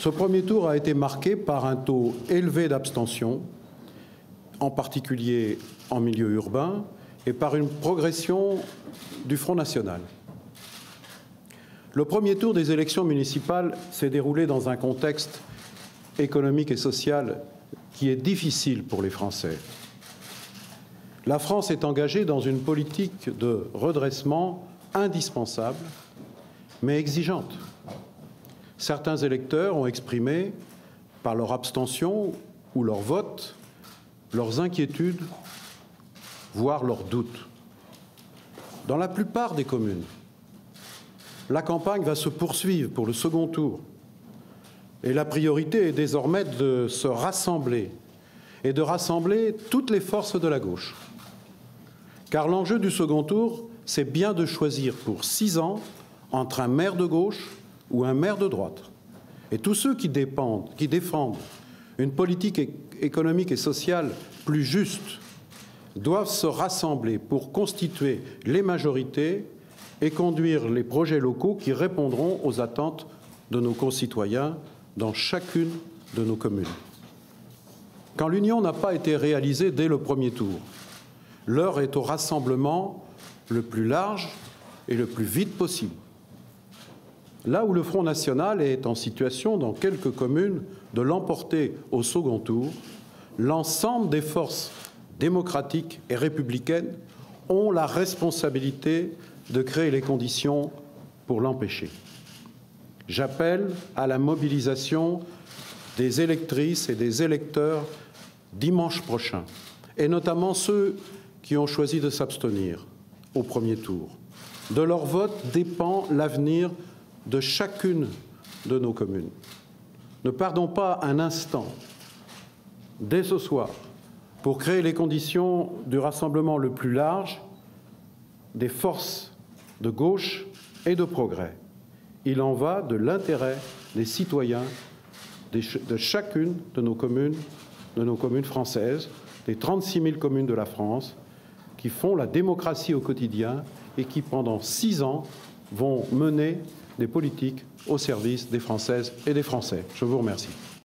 Ce premier tour a été marqué par un taux élevé d'abstention, en particulier en milieu urbain, et par une progression du Front national. Le premier tour des élections municipales s'est déroulé dans un contexte économique et social qui est difficile pour les Français. La France est engagée dans une politique de redressement indispensable, mais exigeante. Certains électeurs ont exprimé, par leur abstention ou leur vote, leurs inquiétudes, voire leurs doutes. Dans la plupart des communes, la campagne va se poursuivre pour le second tour. Et la priorité est désormais de se rassembler et de rassembler toutes les forces de la gauche. Car l'enjeu du second tour, c'est bien de choisir pour 6 ans entre un maire de gauche ou un maire de droite. Et tous ceux qui défendent une politique économique et sociale plus juste doivent se rassembler pour constituer les majorités et conduire les projets locaux qui répondront aux attentes de nos concitoyens dans chacune de nos communes. Quand l'union n'a pas été réalisée dès le premier tour, l'heure est au rassemblement le plus large et le plus vite possible. Là où le Front national est en situation, dans quelques communes, de l'emporter au second tour, l'ensemble des forces démocratiques et républicaines ont la responsabilité de créer les conditions pour l'empêcher. J'appelle à la mobilisation des électrices et des électeurs dimanche prochain, et notamment ceux qui ont choisi de s'abstenir au premier tour. De leur vote dépend l'avenir de chacune de nos communes. Ne perdons pas un instant, dès ce soir, pour créer les conditions du rassemblement le plus large des forces de gauche et de progrès. Il en va de l'intérêt des citoyens de chacune de nos communes françaises, des 36 000 communes de la France, qui font la démocratie au quotidien et qui, pendant 6 ans, vont mener des politiques au service des Françaises et des Français. Je vous remercie.